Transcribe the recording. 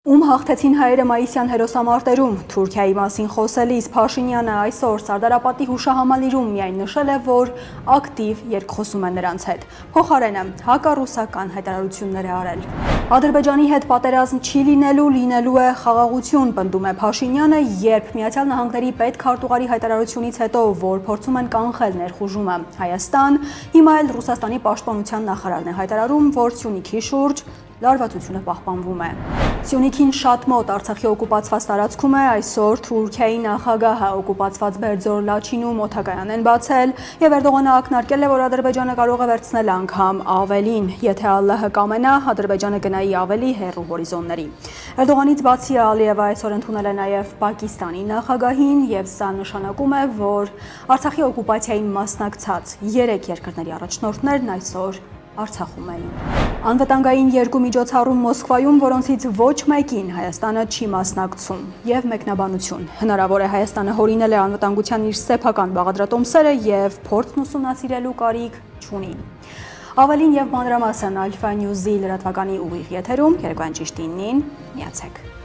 Ում հաղթեցին հայերը մայիսյան հերոսամարտերում, Թուրքիայի մասին խոսելիս Փաշինյանը այսօր Սարդարապատի հուշահամալիրում միայն նշել է, որ ակտիվ երկխոսում է նրանց հետ, փոխարենը հակառուսական հայտարարություններ է արել։ Ադրբեջանի հետ պատերազմ չի լինելու է խաղաղություն, պնդում է Փաշինյանը, երբ Միացյալ Նահանգների պետքարտուղարի հայտարարությունից հետո, որ փորձում են կանխել ներխուժումը Հայաստան, հիմա էլ Ռուսաստանի պաշտպանության նախարարն է հայտարարում, որ Սյունիքի շուրջ լարվածությունը պահպանվում է։ Սյունիքին շատ մոտ Արցախի օկուպացված տարածքում է այսօր Թուրքիայի նախագահը օկուպացված Բերձոր Լաչինում օդակայան են բացել եւ Էրդողանը ակնարկել է, որ Ադրբեջանը կարող է վերցնել անգամ ավելին, եթե Ալլահը կամենա, Ադրբեջանը գնայի ավելի հեռու հորիզոնների։ Էրդողանից բացի Ալիևը այսօր ընդունել է նաեւ Պակիստանի նախագահին եւ սա նշանակում է, որ Արցախի օկուպացիային մասնակցած 3 երկրների առաջնորդներն այսօր Արցախում էին։ Անվտանգային երկու միջոցառում Մոսկվայում, որոնցից ոչ մեկին Հայաստանը չի մասնակցում եւ մեկնաբանություն։ Հնարավոր է Հայաստանը հորինել է անվտանգության իր սեփական բաղադրատոմսերը եւ փորձն ուսումնասիրելու կարիք չունի։ Ավելին եւ մանրամասն Alpha News-ի լրատվականի ուղիղ եթերում երեկոյան ճիշտ 9-ին միացեք։